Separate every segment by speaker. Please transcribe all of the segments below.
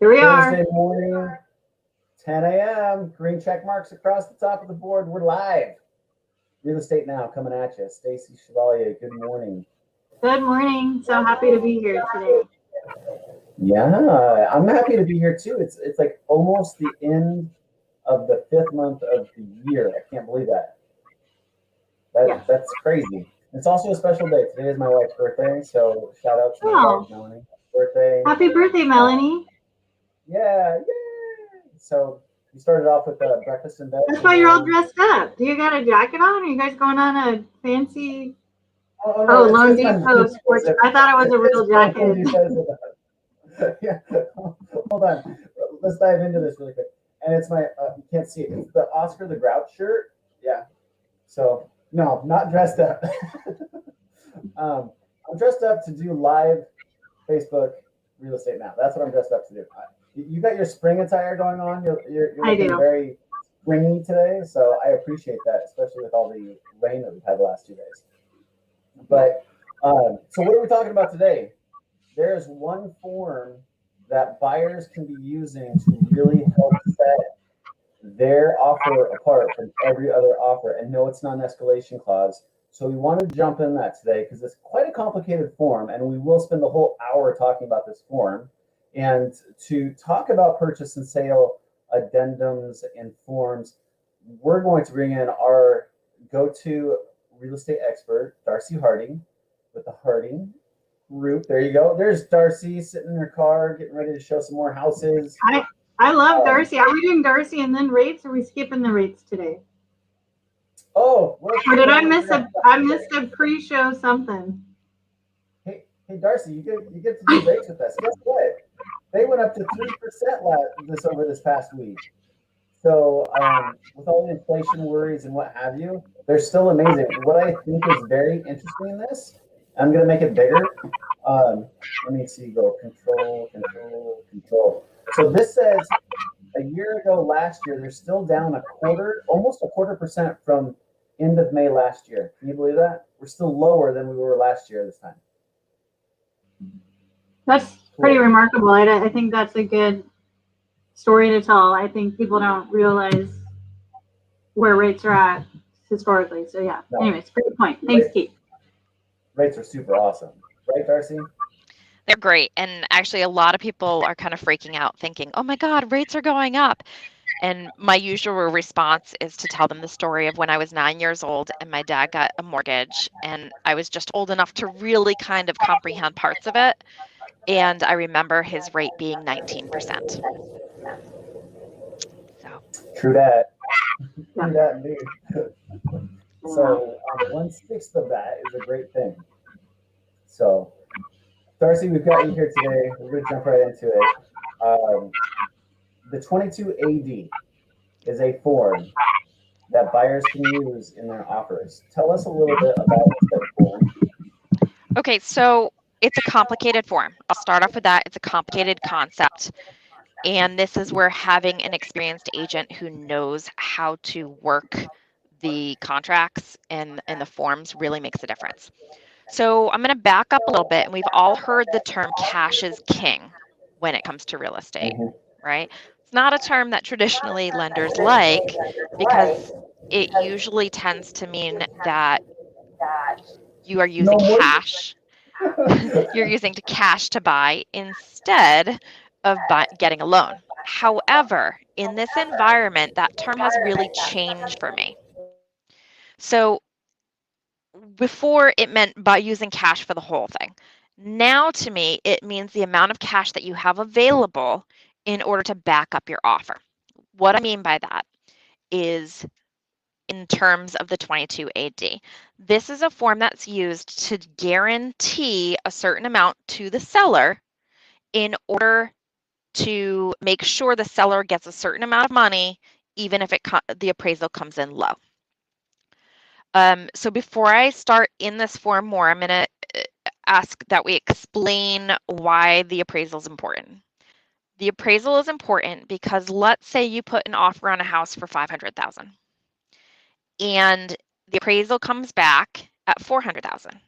Speaker 1: Here we are.
Speaker 2: Thursday morning, 10 a.m. Green check marks across the top of the board. We're live. Real Estate Now coming at you. Stacy Chevalier, good morning.
Speaker 1: Good morning. So happy to be here today.
Speaker 2: Yeah, I'm happy to be here too. It's like almost the end of the 5th month of the year. I can't believe that. That's crazy. It's also a special day. Today is my wife's birthday, so shout out to my wife, Melanie. Birthday.
Speaker 1: Happy birthday, Melanie.
Speaker 2: Yeah. So we started off with breakfast in bed.
Speaker 1: That's why you're all dressed up. Do you got a jacket on? Are you guys going on a fancy? Loan Depot sports. I thought it was a real jacket.
Speaker 2: Yeah. Hold on. Let's dive into this really quick. And it's my, you can't see it. It's the Oscar the Grouch shirt. Yeah. So, no, not dressed up. I'm dressed up to do live Facebook Real Estate Now. That's what I'm dressed up to do. You got your spring attire going on. You're looking very springy today. So I appreciate that, especially with all the rain that we've had the last 2 days. But, so what are we talking about today? There's one form that buyers can be using to really help set their offer apart from every other offer. And no, it's not an escalation clause. So we want to jump in that today because it's quite a complicated form, and we will spend the whole hour talking about this form. And to talk about purchase and sale addendums and forms, we're going to bring in our go-to real estate expert, Darcy Harding, with the Harding Group. There you go. There's Darcy sitting in her car, getting ready to show some more houses.
Speaker 1: I love Darcy. Are we doing Darcy and then rates? Or are we skipping the rates today?
Speaker 2: Oh,
Speaker 1: or did I miss a pre-show something?
Speaker 2: Hey, Darcy, you get to do rates with us. Guess what? They went up to 3% over this past week. So with all the inflation worries and what have you, they're still amazing. What I think is very interesting in this, I'm going to make it bigger. Let me see, go control. So this says a year ago last year, they're still down almost a quarter percent from end of May last year. Can you believe that? We're still lower than we were last year this time.
Speaker 1: That's pretty remarkable. I think that's a good story to tell. I think people don't realize where rates are at historically. So yeah. No. Anyways, great point. Thanks, Kate.
Speaker 2: Rates are super awesome, right, Darcy?
Speaker 3: They're great. And actually, a lot of people are kind of freaking out thinking, oh my God, rates are going up. And my usual response is to tell them the story of when I was 9 years old and my dad got a mortgage, and I was just old enough to really kind of comprehend parts of it. And I remember his rate being 19%. So.
Speaker 2: True that. True that indeed. So 1/6 of that is a great thing. So, Darcy, we've got you here today. We're going to jump right into it. The 22AD is a form that buyers can use in their offers. Tell us a little bit about that form.
Speaker 3: Okay, so it's a complicated form. I'll start off with that. It's a complicated concept. And this is where having an experienced agent who knows how to work the contracts and the forms really makes a difference. So I'm going to back up a little bit, and we've all heard the term cash is king when it comes to real estate, right? It's not a term that traditionally lenders like because it usually tends to mean that you are using cash. You're using cash to buy instead of getting a loan. However, in this environment, that term has really changed for me. So before it meant by using cash for the whole thing. Now to me, it means the amount of cash that you have available in order to back up your offer. What I mean by that is in terms of the 22AD. This is a form that's used to guarantee a certain amount to the seller in order to make sure the seller gets a certain amount of money, even if the appraisal comes in low. So before I start in this form more, I'm going to ask that we explain why the appraisal is important. The appraisal is important because let's say you put an offer on a house for $500,000 and the appraisal comes back at $400,000.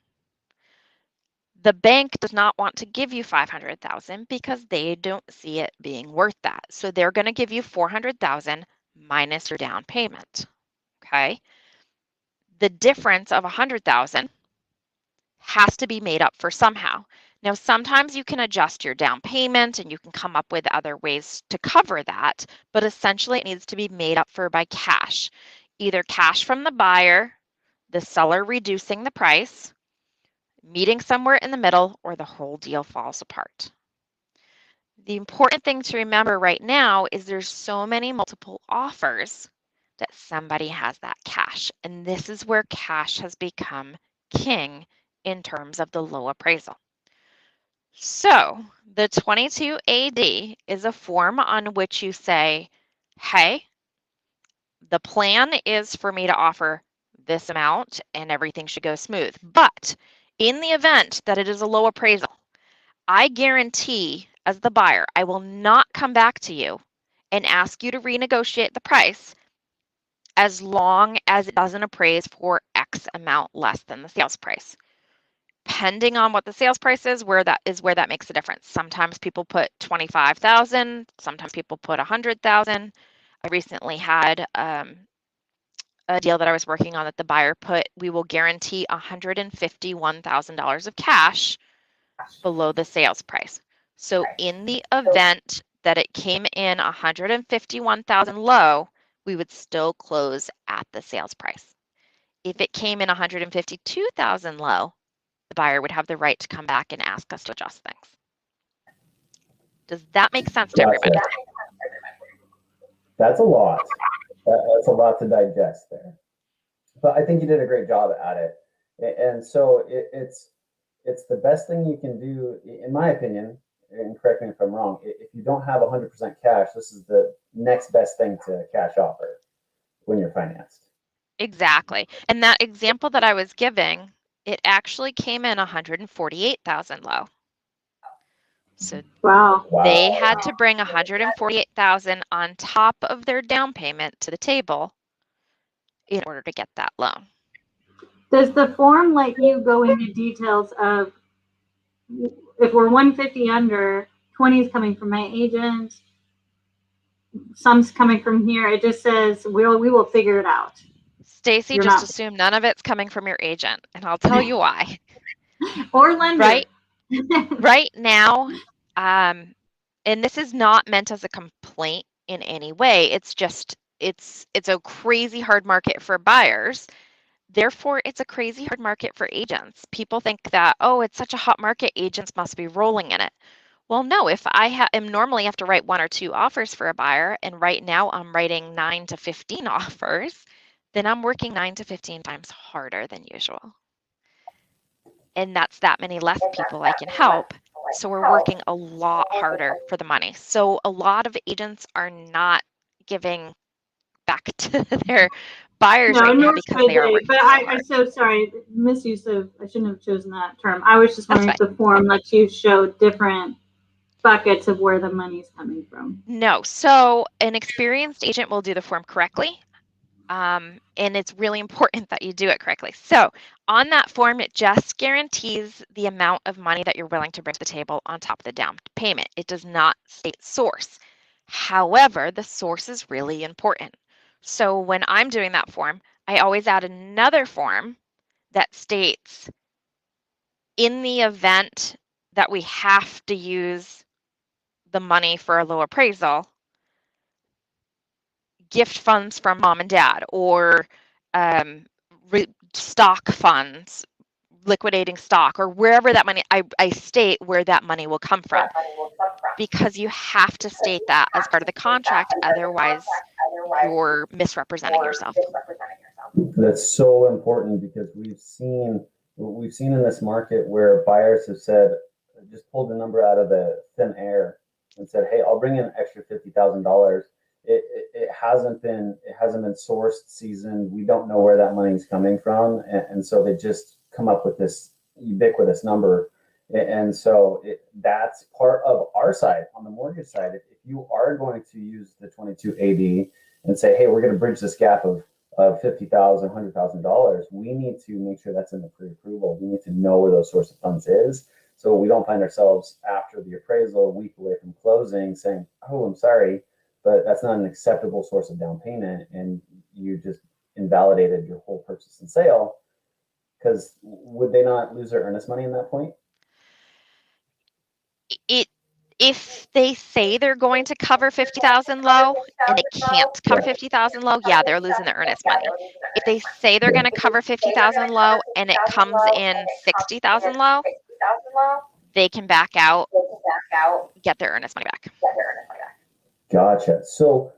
Speaker 3: The bank does not want to give you 500,000 because they don't see it being worth that. So they're going to give you 400,000 minus your down payment. Okay? The difference of 100,000 has to be made up for somehow. Now, sometimes you can adjust your down payment and you can come up with other ways to cover that, but essentially it needs to be made up for by cash. Either cash from the buyer, the seller reducing the price, meeting somewhere in the middle, or the whole deal falls apart. The important thing to remember right now is there's so many multiple offers that somebody has that cash. And this is where cash has become king in terms of the low appraisal. So the 22 AD is a form on which you say, hey, the plan is for me to offer this amount and everything should go smooth. But in the event that it is a low appraisal, I guarantee as the buyer, I will not come back to you and ask you to renegotiate the price as long as it doesn't appraise for X amount less than the sales price. Depending on what the sales price is, where that makes a difference. Sometimes people put 25,000, sometimes people put 100,000. I recently had a deal that I was working on that the buyer put, we will guarantee $151,000 of cash below the sales price. So in the event that it came in 151,000 low, we would still close at the sales price. If it came in 152,000 low, the buyer would have the right to come back and ask us to adjust things. Does that make sense to everybody?
Speaker 2: That's a lot. That's a lot to digest there. But I think you did a great job at it. And so it's the best thing you can do, in my opinion, and correct me if I'm wrong, if you don't have 100% cash, this is the next best thing to cash offer when you're financed.
Speaker 3: Exactly. And that example that I was giving, it actually came in 148,000 low. So
Speaker 1: Wow.
Speaker 3: they had to bring 148,000 on top of their down payment to the table in order to get that loan.
Speaker 1: Does the form let you go into details of if we're 150 under, 20 is coming from my agent, some's coming from here? It just says we will figure it out.
Speaker 3: Stacy,
Speaker 1: You're
Speaker 3: just
Speaker 1: not-
Speaker 3: assume none of it's coming from your agent, and I'll tell you why.
Speaker 1: Or lender.
Speaker 3: Right? Right now, and this is not meant as a complaint in any way. It's just it's a crazy hard market for buyers. Therefore, it's a crazy hard market for agents. People think that, oh, it's such a hot market, agents must be rolling in it. Well, no, if I am normally have to write 1 or 2 offers for a buyer, and right now I'm writing 9 to 15 offers, then I'm working 9 to 15 times harder than usual. And that's that many less people I can help. So we're working a lot harder for the money. So a lot of agents are not giving back to their buyers right now because they are working
Speaker 1: but
Speaker 3: so hard.
Speaker 1: I'm so sorry, misuse of, I shouldn't have chosen that term. I was just wondering
Speaker 3: That's
Speaker 1: if the form lets you show different buckets of where the money's coming from.
Speaker 3: No. So an experienced agent will do the form correctly. And it's really important that you do it correctly. So on that form, it just guarantees the amount of money that you're willing to bring to the table on top of the down payment. It does not state source. However, the source is really important. So when I'm doing that form, I always add another form that states, in the event that we have to use the money for a low appraisal, gift funds from mom and dad, or stock funds, liquidating stock, or wherever that money, I state where that money will come from, because you have to state that as part of the contract. Otherwise, you're misrepresenting yourself.
Speaker 2: That's so important, because we've seen in this market where buyers have said, just pulled the number out of the thin air and said, hey, I'll bring in an extra $50,000. It hasn't been sourced, seasoned. We don't know where that money's coming from, and so they just come up with this ubiquitous number. And so that's part of our side on the mortgage side. If you are going to use the 22 AD and say, hey, we're going to bridge this gap of of $50,000, $100,000, we need to make sure that's in the pre-approval. We need to know where those source of funds is, so we don't find ourselves after the appraisal, a week away from closing, saying, "Oh, I'm sorry, but that's not an acceptable source of down payment," and you just invalidated your whole purchase and sale. Because would they not lose their earnest money in that point?
Speaker 3: If they say they're going to cover 50,000 low and they can't cover 50,000 low, yeah, they're losing their earnest money. If they say they're going to cover 50,000 low and it comes in 60,000 low, they can back out, get their earnest money back.
Speaker 2: Gotcha. So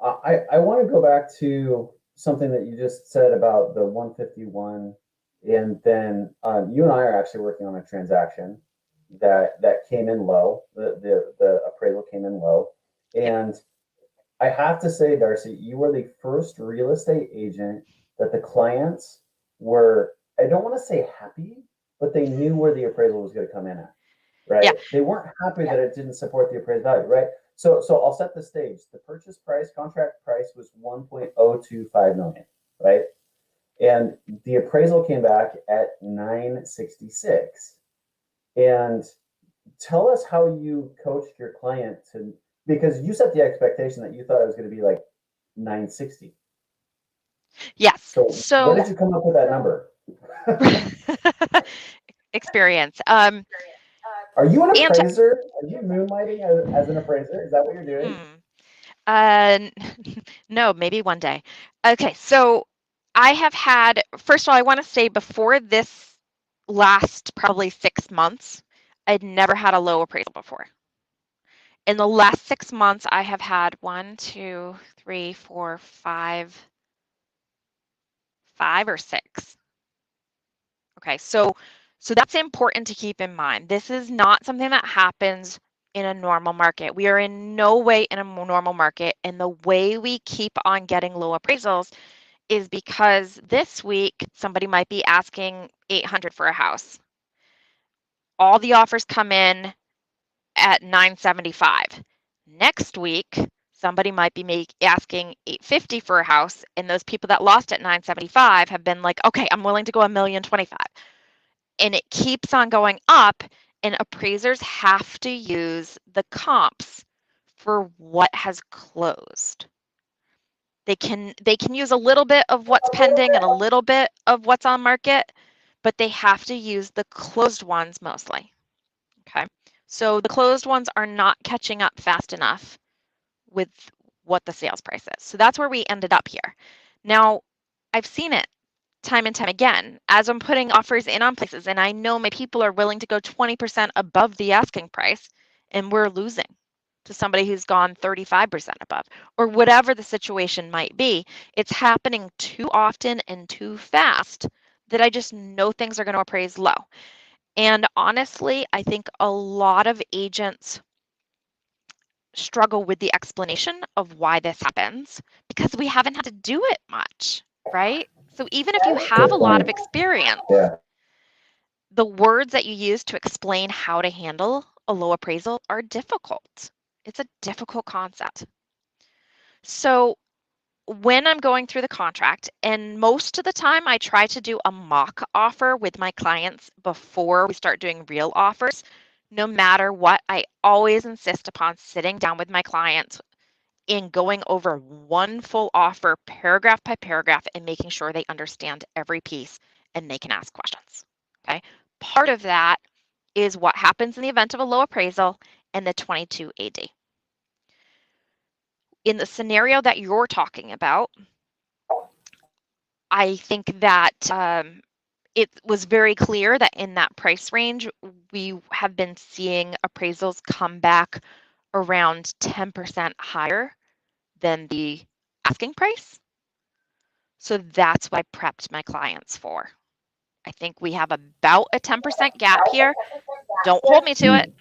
Speaker 2: I want to go back to something that you just said about the 151, and then you and I are actually working on a transaction that came in low. The appraisal came in low, and I have to say, Darcy, you were the first real estate agent that the clients were, I don't want to say happy, but they knew where the appraisal was going to come in at, right?
Speaker 3: Yeah.
Speaker 2: They weren't happy that it didn't support the appraised value, right? So I'll set the stage. The purchase price, contract price was 1.025 million, right? And the appraisal came back at 966. And tell us how you coached your client to, because you set the expectation that you thought it was going to be like 960.
Speaker 3: Yes.
Speaker 2: So where did you come up with that number?
Speaker 3: Experience.
Speaker 2: Are you an appraiser? Are you moonlighting as an appraiser? Is that what you're doing?
Speaker 3: No, maybe one day. Okay, so I have had, first of all, I want to say before this last probably 6 months, I'd never had a low appraisal before. In the last 6 months, I have had 1, 2, 3, 4, 5 or 6. Okay, so that's important to keep in mind. This is not something that happens in a normal market. We are in no way in a normal market, and the way we keep on getting low appraisals is because this week somebody might be asking 800 for a house. All the offers come in at 975. Next week, somebody might be asking 850 for a house, and those people that lost at 975 have been like, okay, I'm willing to go $1,025,000. And it keeps on going up, and appraisers have to use the comps for what has closed. They can use a little bit of what's pending and a little bit of what's on market, but they have to use the closed ones mostly. Okay, so the closed ones are not catching up fast enough with what the sales price is. So that's where we ended up here. Now, I've seen it time and time again as I'm putting offers in on places, and I know my people are willing to go 20% above the asking price, and we're losing to somebody who's gone 35% above, or whatever the situation might be. It's happening too often and too fast that I just know things are going to appraise low. And honestly, I think a lot of agents struggle with the explanation of why this happens because we haven't had to do it much, right? So even if you have a lot of experience, the words that you use to explain how to handle a low appraisal are difficult. It's a difficult concept. So when I'm going through the contract, and most of the time I try to do a mock offer with my clients before we start doing real offers, no matter what, I always insist upon sitting down with my clients and going over one full offer paragraph by paragraph and making sure they understand every piece and they can ask questions. Okay. Part of that is what happens in the event of a low appraisal and the 22 AD. In the scenario that you're talking about, I think that it was very clear that in that price range, we have been seeing appraisals come back around 10% higher than the asking price. So that's what I prepped my clients for. I think we have about a 10% gap here. Don't hold me to it,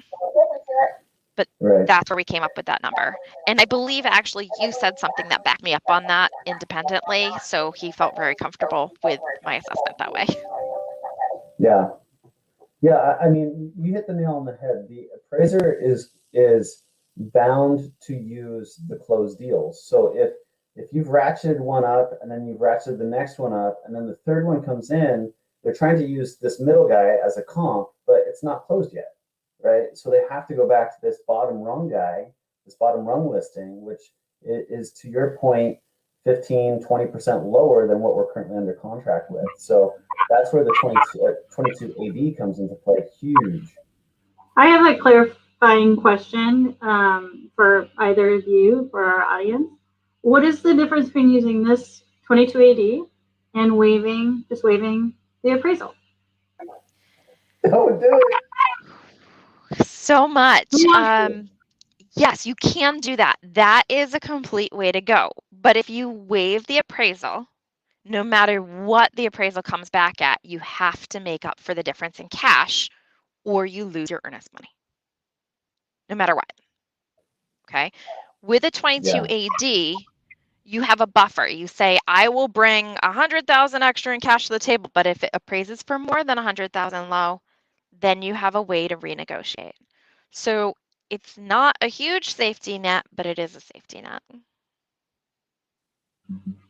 Speaker 3: but that's where we came up with that number. And I believe actually you said something that backed me up on that independently. So he felt very comfortable with my assessment that way.
Speaker 2: Yeah. Yeah. I mean, you hit the nail on the head. The appraiser is bound to use the closed deals. So if you've ratcheted one up and then you've ratcheted the next one up and then the third one comes in, they're trying to use this middle guy as a comp, but it's not closed yet, right? So they have to go back to this bottom rung guy, this bottom rung listing, which is, to your point, 15-20% lower than what we're currently under contract with. So that's where the 22 AB comes into play. Huge.
Speaker 1: I have a clarifying question for either of you, for our audience. What is the difference between using this 22 AD and just waiving the appraisal?
Speaker 2: Don't do it.
Speaker 3: So much.
Speaker 1: Yeah.
Speaker 3: Yes, you can do that. That is a complete way to go. But if you waive the appraisal, no matter what the appraisal comes back at, you have to make up for the difference in cash or you lose your earnest money, no matter what. Okay. With a 22 AD, you have a buffer. You say, I will bring 100,000 extra in cash to the table, but if it appraises for more than 100,000 low, then you have a way to renegotiate. So it's not a huge safety net, but it is a safety net.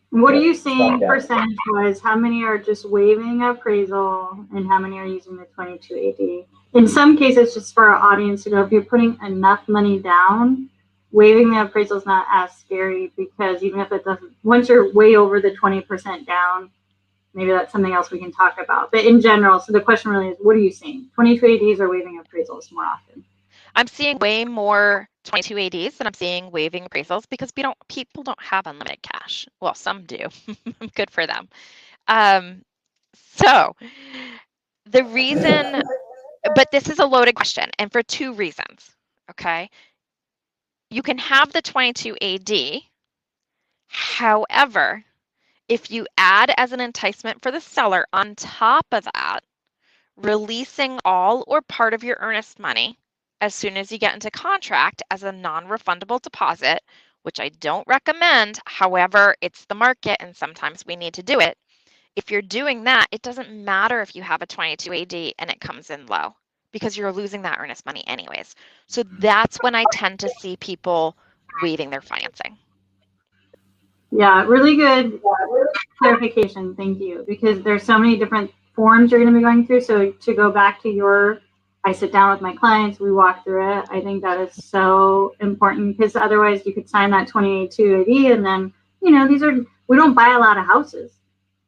Speaker 1: What are you seeing percentage-wise? How many are just waiving appraisal and how many are using the 22 AD? In some cases, just for our audience to know, if you're putting enough money down, waiving the appraisal is not as scary because even if it doesn't, once you're way over the 20% down, maybe that's something else we can talk about. But in general, so the question really is, what are you seeing? 22 ADs or waiving appraisals more often?
Speaker 3: I'm seeing way more 22 ADs than I'm seeing waiving appraisals because people don't have unlimited cash. Well, some do. Good for them. So the reason, but this is a loaded question, and for two reasons. Okay. You can have the 22 AD. However, if you add as an enticement for the seller on top of that, releasing all or part of your earnest money as soon as you get into contract as a non-refundable deposit, which I don't recommend. However, it's the market and sometimes we need to do it. If you're doing that, it doesn't matter if you have a 22 AD and it comes in low because you're losing that earnest money anyways. So that's when I tend to see people waiving their financing.
Speaker 1: Yeah, really good clarification. Thank you. Because there's so many different forms you're going to be going through. So to go back to I sit down with my clients, we walk through it. I think that is so important because otherwise you could sign that 22 AD and then, we don't buy a lot of houses.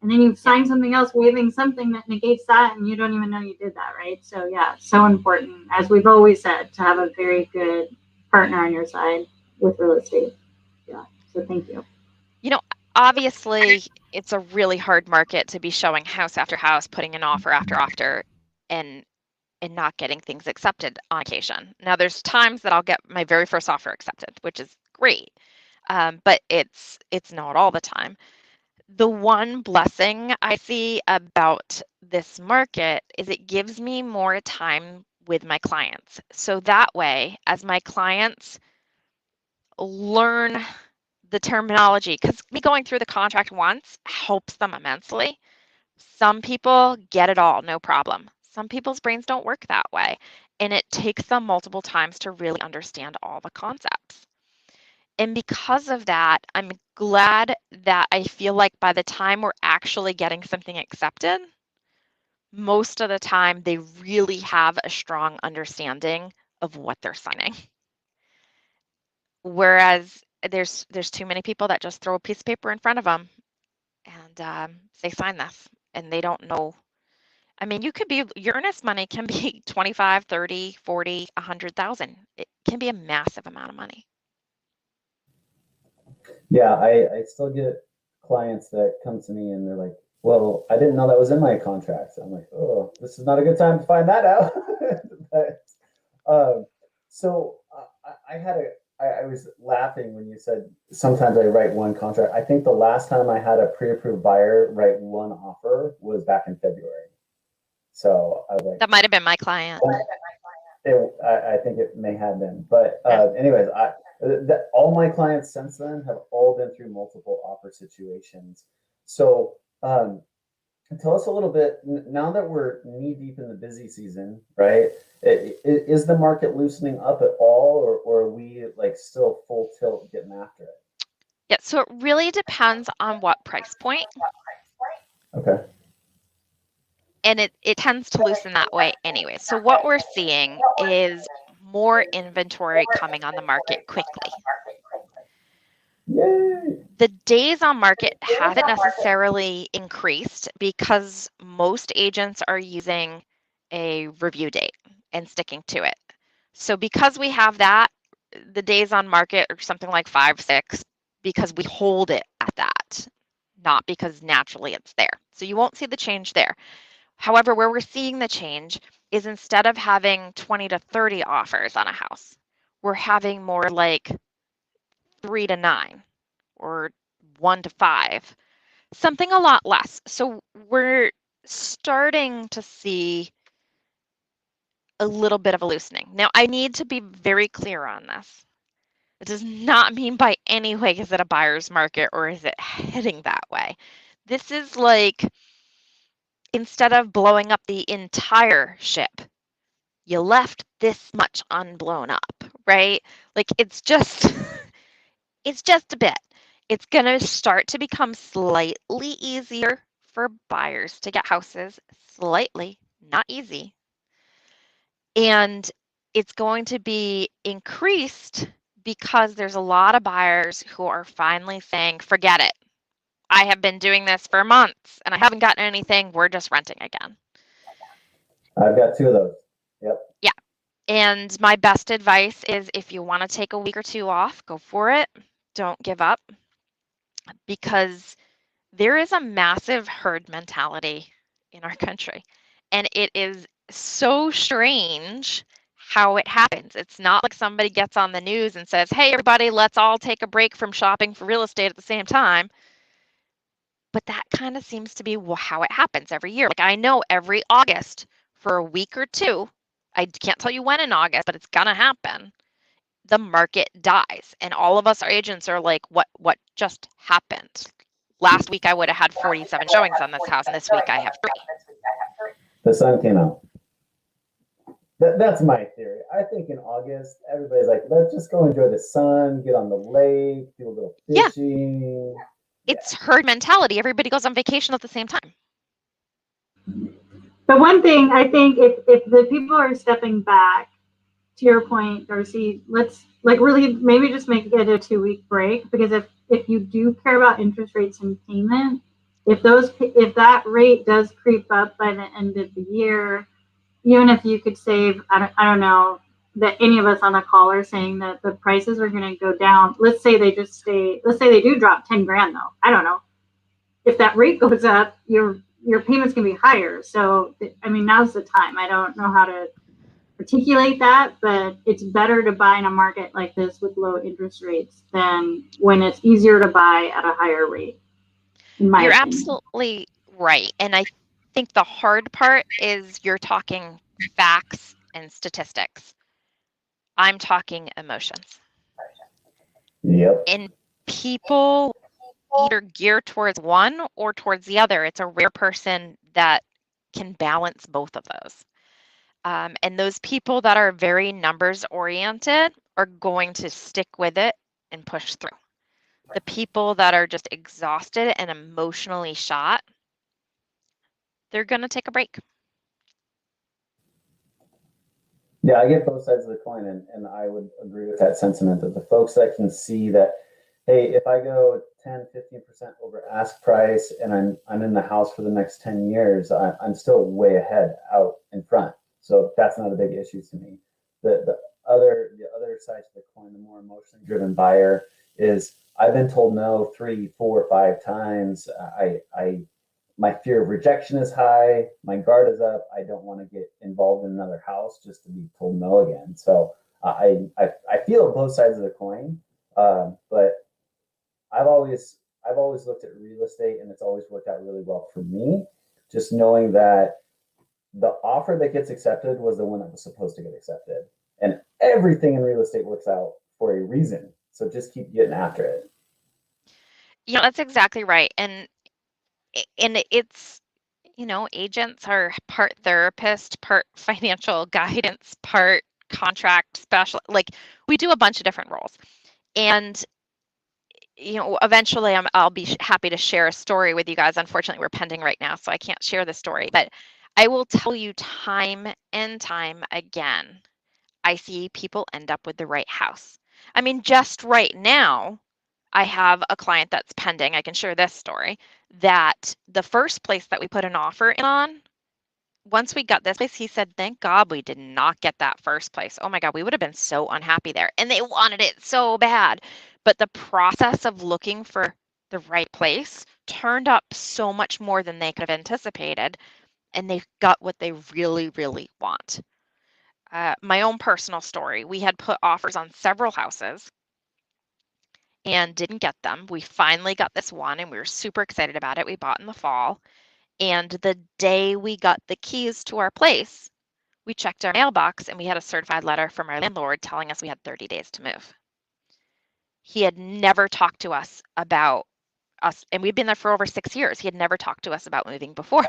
Speaker 1: And then you sign something else, waiving something that negates that, and you don't even know you did that, right? So yeah, so important, as we've always said, to have a very good partner on your side with real estate. Yeah, so thank you.
Speaker 3: Obviously, it's a really hard market to be showing house after house, putting an offer after offer, and not getting things accepted on occasion. Now, there's times that I'll get my very first offer accepted, which is great, but it's not all the time. The one blessing I see about this market is it gives me more time with my clients. So that way, as my clients learn the terminology, because me going through the contract once helps them immensely. Some people get it all, no problem. Some people's brains don't work that way, and it takes them multiple times to really understand all the concepts. And because of that, I'm glad that I feel like by the time we're actually getting something accepted, most of the time they really have a strong understanding of what they're signing. Whereas there's too many people that just throw a piece of paper in front of them and say, sign this, and they don't know. I mean, your earnest money can be 25, 30, 40, 100,000. It can be a massive amount of money.
Speaker 2: Yeah, I still get clients that come to me and they're like, well, I didn't know that was in my contract. So I'm like, oh, this is not a good time to find that out. So I was laughing when you said sometimes I write one contract. I think the last time I had a pre-approved buyer write one offer was back in February. So I was like,
Speaker 3: that might have been my client.
Speaker 2: I think it may have been, but anyways, all my clients since then have all been through multiple offer situations. So tell us a little bit, now that we're knee deep in the busy season, right? Is the market loosening up at all, or are we like still full tilt getting after it?
Speaker 3: Yeah, so it really depends on what price point,
Speaker 2: Okay.
Speaker 3: and it tends to loosen that way anyway. So what we're seeing is more inventory coming on the market quickly.
Speaker 2: Yay.
Speaker 3: The days on market haven't necessarily increased because most agents are using a review date and sticking to it. So because we have that, the days on market are something like 5, 6, because we hold it at that, not because naturally it's there. So you won't see the change there. However, where we're seeing the change is instead of having 20 to 30 offers on a house, we're having more like 3 to 9 or 1 to 5, something a lot less. So we're starting to see a little bit of a loosening. Now, I need to be very clear on this. It does not mean by any way is it a buyer's market or is it heading that way. This is like instead of blowing up the entire ship, you left this much unblown up, right? Like it's just it's just a bit. It's going to start to become slightly easier for buyers to get houses, slightly, not easy. And it's going to be increased because there's a lot of buyers who are finally saying, forget it. I have been doing this for months and I haven't gotten anything. We're just renting again.
Speaker 2: I've got 2 of those. Yep.
Speaker 3: Yeah. And my best advice is if you want to take a week or 2 off, go for it. Don't give up because there is a massive herd mentality in our country. And it is so strange how it happens. It's not like somebody gets on the news and says, hey, everybody, let's all take a break from shopping for real estate at the same time. But that kind of seems to be how it happens every year. Like I know every August for a week or 2, I can't tell you when in August, but it's going to happen. The market dies. And all of us, our agents are like, what just happened? Last week I would have had 47 showings on this house, and this week I have 3.
Speaker 2: The sun came out. That's my theory. I think in August, everybody's like, let's just go enjoy the sun, get on the lake, do a little
Speaker 3: Yeah.
Speaker 2: fishing.
Speaker 3: It's herd mentality. Everybody goes on vacation at the same time.
Speaker 1: But one thing I think if the people are stepping back, to your point, Darcy, let's like really maybe just make it a 2-week break, because if you do care about interest rates and payment, if that rate does creep up by the end of the year, even if you could save, I don't know that any of us on the call are saying that the prices are going to go down. Let's say they do drop 10 grand though. I don't know. If that rate goes up, your payments can be higher. So, I mean, now's the time. I don't know how to articulate that, but it's better to buy in a market like this with low interest rates than when it's easier to buy at a higher rate. In my
Speaker 3: You're
Speaker 1: opinion.
Speaker 3: absolutely right. And I think the hard part is you're talking facts and statistics. I'm talking emotions.
Speaker 2: Yep.
Speaker 3: And people either gear towards one or towards the other. It's a rare person that can balance both of those. And those people that are very numbers oriented are going to stick with it and push through. The people that are just exhausted and emotionally shot, they're going to take a break.
Speaker 2: Yeah, I get both sides of the coin, and I would agree with that sentiment that the folks that can see that, hey, if I go 10, 15% over ask price and I'm in the house for the next 10 years, I'm still way ahead out in front. So that's not a big issue to me. The other side to the coin, the more emotionally driven buyer is I've been told no 3, 4, 5 times. My fear of rejection is high. My guard is up. I don't want to get involved in another house just to be told no again. So I feel both sides of the coin, but I've always looked at real estate, and it's always worked out really well for me. Just knowing that the offer that gets accepted was the one that was supposed to get accepted, and everything in real estate works out for a reason. So just keep getting after it.
Speaker 3: You know, that's exactly right. And it's, you know, agents are part therapist, part financial guidance, part contract special. Like we do a bunch of different roles. And eventually I'll be happy to share a story with you guys. Unfortunately, we're pending right now, so I can't share the story. But I will tell you time and time again, I see people end up with the right house. I mean, just right now, I have a client that's pending. I can share this story that the first place that we put an offer in on, once we got this place, he said, thank God we did not get that first place. Oh my God, we would have been so unhappy there. And they wanted it so bad. But the process of looking for the right place turned up so much more than they could have anticipated. And they got what they really, really want. My own personal story, we had put offers on several houses and didn't get them. We finally got this one and we were super excited about it. We bought in the fall. And the day we got the keys to our place, we checked our mailbox and we had a certified letter from our landlord telling us we had 30 days to move. He had never talked to us about us, and we'd been there for over 6 years. He had never talked to us about moving before.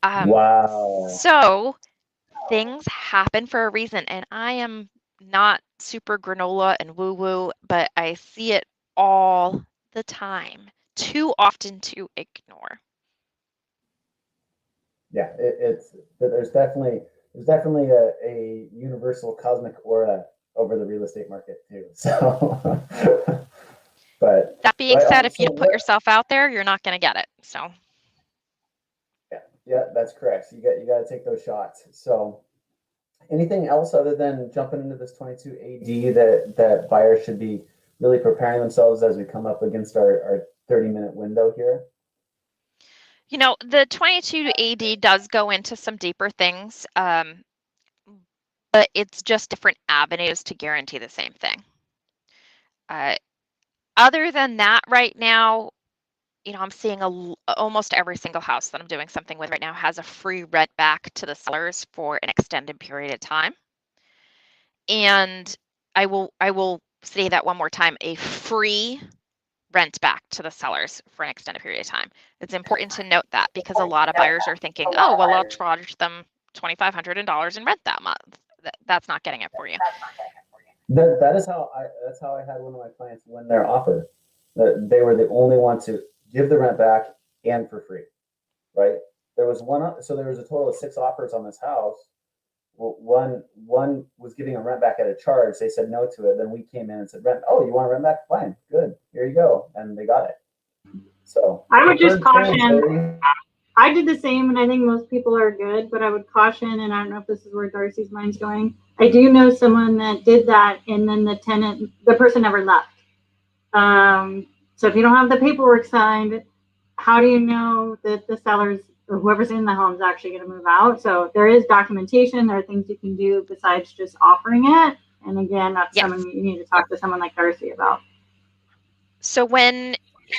Speaker 2: Wow.
Speaker 3: So things happen for a reason, and I am not super granola and woo-woo, but I see it all the time, too often to ignore.
Speaker 2: Yeah, there's definitely a universal cosmic aura over the real estate market too. So, but
Speaker 3: That being
Speaker 2: right
Speaker 3: said,
Speaker 2: on.
Speaker 3: if you
Speaker 2: So
Speaker 3: don't put yourself out there, you're not going to get it. So
Speaker 2: yeah, that's correct. You got to take those shots. So, anything else other than jumping into this 22 AD that buyers should be really preparing themselves as we come up against our 30-minute window here?
Speaker 3: the 22 AD does go into some deeper things, but it's just different avenues to guarantee the same thing. Other than that, right now, I'm seeing almost every single house that I'm doing something with right now has a free rent back to the sellers for an extended period of time. And I will say that one more time, a free rent back to the sellers for an extended period of time. It's important to note that because a lot of buyers are thinking, oh, well, I'll charge them $2,500 in rent that month. That's not getting it for you.
Speaker 2: That's how I had one of my clients win their offer. They were the only one to give the rent back and for free, right? There was a total of 6 offers on this house. Well, one was giving a rent back at a charge. They said no to it. Then we came in and said, rent. Oh, you want a rent back? Fine, good. Here you go, and they got it. So
Speaker 1: I would just caution. I did the same, and I think most people are good, but I would caution, and I don't know if this is where Darcy's mind's going. I do know someone that did that, and then the person never left. So if you don't have the paperwork signed, how do you know that the sellers or whoever's in the home is actually going to move out? So there is documentation. There are things you can do besides just offering it. And again, that's something you need to talk to someone like Darcy about.
Speaker 3: So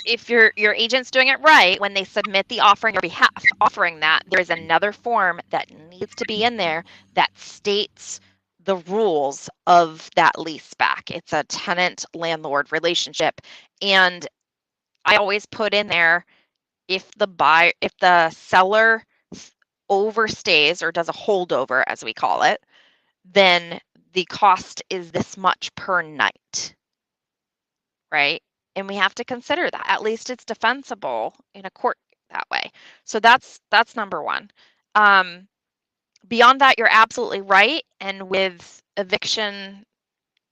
Speaker 3: if your agent's doing it right, when they submit the offer on your behalf, offering that, there's another form that needs to be in there that states the rules of that lease back. It's a tenant-landlord relationship. And I always put in there, if the seller overstays or does a holdover, as we call it, then the cost is this much per night, right? And we have to consider that. At least it's defensible in a court that way. So that's number one. Beyond that, you're absolutely right. And with eviction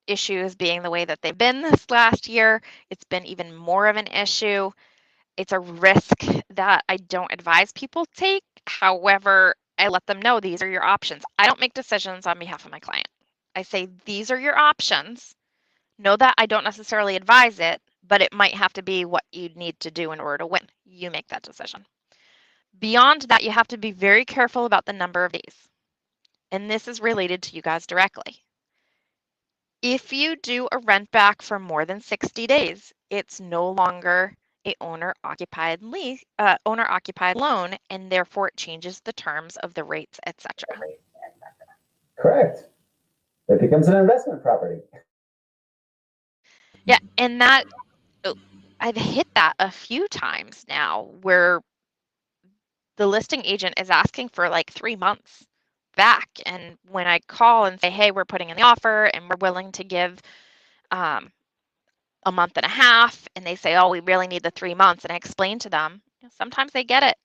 Speaker 3: issues being the way that they've been this last year, it's been even more of an issue. It's a risk that I don't advise people take. However, I let them know these are your options. I don't make decisions on behalf of my client. I say, these are your options. Know that I don't necessarily advise it, but it might have to be what you need to do in order to win. You make that decision. Beyond that, you have to be very careful about the number of days. And this is related to you guys directly. If you do a rent back for more than 60 days, it's no longer a owner-occupied loan, and therefore it changes the terms of the rates, etc.
Speaker 2: Correct. It becomes an investment property.
Speaker 3: Yeah, and that I've hit that a few times now where the listing agent is asking for like 3 months back. And when I call and say, hey, we're putting in the offer and we're willing to give a month and a half and they say, oh, we really need the 3 months. And I explain to them, sometimes they get it,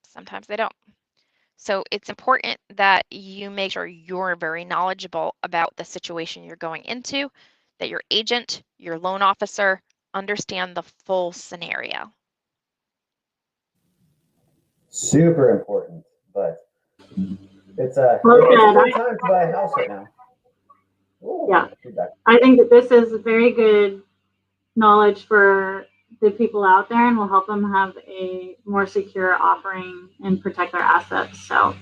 Speaker 3: sometimes they don't. So it's important that you make sure you're very knowledgeable about the situation you're going into, that your agent, your loan officer understand the full scenario.
Speaker 2: Super important, but it's a
Speaker 1: Well
Speaker 2: it's a
Speaker 1: said.
Speaker 2: good time to buy a house right now. Ooh,
Speaker 1: Yeah.
Speaker 2: feedback.
Speaker 1: I think that this is very good knowledge for the people out there and will help them have a more secure offering and protect their assets. So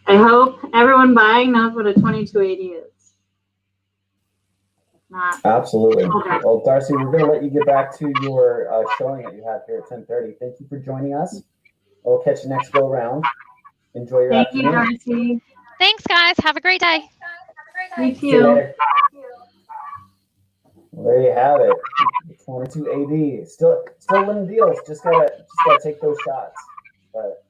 Speaker 1: I hope everyone buying knows what a 2280 is. Not
Speaker 2: Absolutely.
Speaker 1: okay.
Speaker 2: Well, Darcy, we're going to let you get back to your showing that you have here at 10:30. Thank you for joining us. We'll catch you next go around. Enjoy your
Speaker 1: Thank you,
Speaker 2: afternoon.
Speaker 1: Darcy.
Speaker 3: Thanks, guys. Have a great day.
Speaker 1: You
Speaker 2: See you
Speaker 1: too.
Speaker 2: later. Well, there you have it. 2280. Still winning deals. Just gotta take those shots. But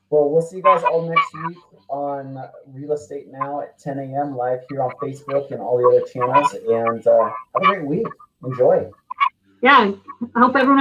Speaker 2: well, we'll see you guys all next week on Real Estate Now at 10 a.m. live here on Facebook and all the other channels. And have a great week. Enjoy.
Speaker 1: Yeah. I hope everyone